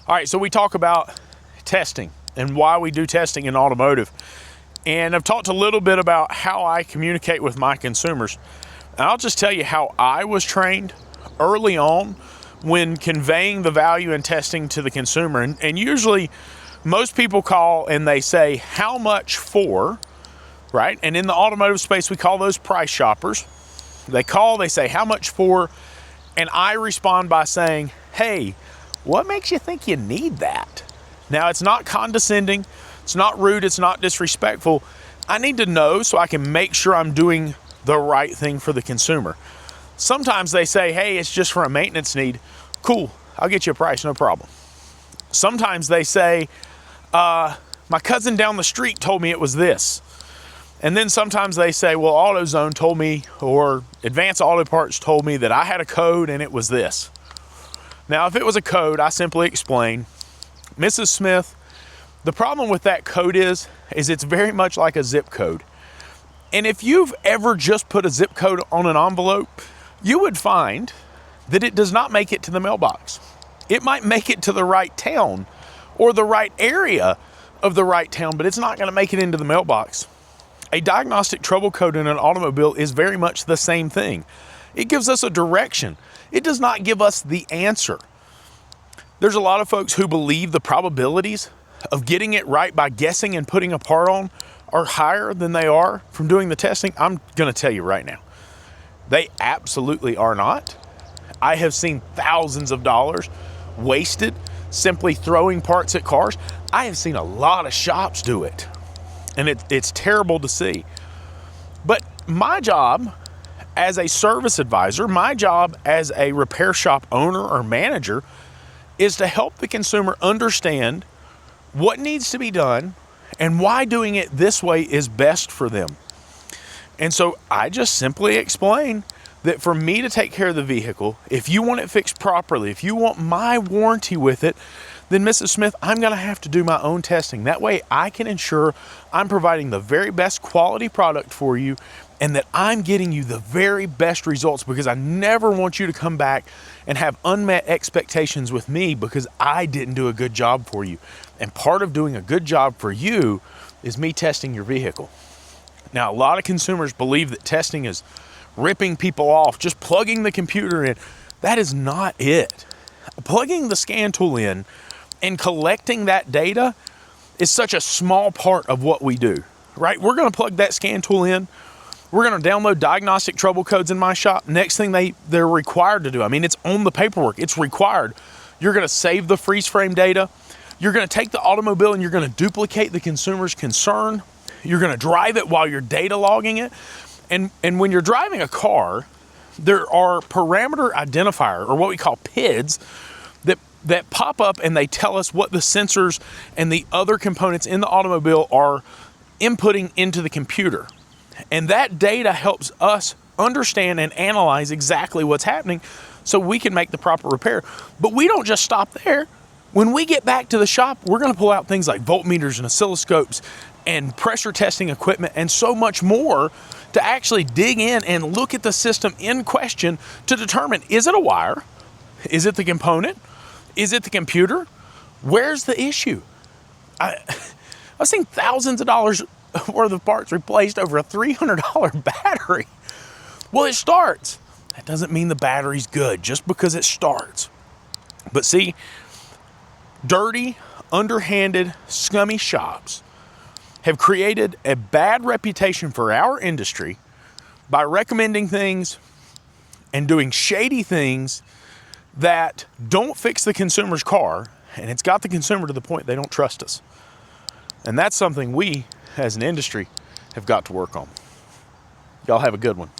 All right, so we talk about testing and why we do testing in automotive. And I've talked a little bit about how I communicate with my consumers. And I'll just tell you how I was trained early on when conveying the value in testing to the consumer. And usually most people call and they say, how much for, right? And in the automotive space, we call those price shoppers. They call, they say, how much for? And I respond by saying, hey, what makes you think you need that? Now, it's not condescending, it's not rude, it's not disrespectful. I need to know so I can make sure I'm doing the right thing for the consumer. Sometimes they say, hey, it's just for a maintenance need. Cool, I'll get you a price, no problem. Sometimes they say, my cousin down the street told me it was this. And then sometimes they say, well, AutoZone told me, or Advanced Auto Parts told me that I had a code and it was this. Now, if it was a code, I simply explain, Mrs. Smith, the problem with that code is it's very much like a zip code. And if you've ever just put a zip code on an envelope, you would find that it does not make it to the mailbox. It might make it to the right town or the right area of the right town, but it's not going to make it into the mailbox. A diagnostic trouble code in an automobile is very much the same thing. It gives us a direction. It does not give us the answer. There's a lot of folks who believe the probabilities of getting it right by guessing and putting a part on are higher than they are from doing the testing. I'm going to tell you right now, they absolutely are not. I have seen thousands of dollars wasted simply throwing parts at cars. I have seen a lot of shops do it, and it's terrible to see. But my job as a service advisor, my job as a repair shop owner or manager is to help the consumer understand what needs to be done and why doing it this way is best for them. And so I just simply explain that for me to take care of the vehicle, if you want it fixed properly, if you want my warranty with it, then Mrs. Smith, I'm going to have to do my own testing. That way I can ensure I'm providing the very best quality product for you and that I'm getting you the very best results, because I never want you to come back and have unmet expectations with me because I didn't do a good job for you. And part of doing a good job for you is me testing your vehicle. Now, a lot of consumers believe that testing is ripping people off, just plugging the computer in. That is not it. Plugging the scan tool in and collecting that data is such a small part of what we do, right? We're going to plug that scan tool in. We're going to download diagnostic trouble codes in my shop. Next thing they're required to do, I mean, it's on the paperwork. It's required. You're going to save the freeze frame data. You're going to take the automobile and you're going to duplicate the consumer's concern. You're going to drive it while you're data logging it. And when you're driving a car, there are parameter identifier, or what we call PIDs, that pop up and they tell us what the sensors and the other components in the automobile are inputting into the computer. And that data helps us understand and analyze exactly what's happening so we can make the proper repair. But we don't just stop there. When we get back to the shop, we're going to pull out things like voltmeters and oscilloscopes and pressure testing equipment and so much more to actually dig in and look at the system in question to determine, is it a wire? Is it the component? Is it the computer? Where's the issue? I've seen thousands of dollars worth of parts replaced over a $300 battery. Well, it starts. That doesn't mean the battery's good just because it starts. But see, dirty, underhanded, scummy shops have created a bad reputation for our industry by recommending things and doing shady things that don't fix the consumer's car, and it's got the consumer to the point they don't trust us. And that's something we, as an industry, have got to work on. Y'all have a good one.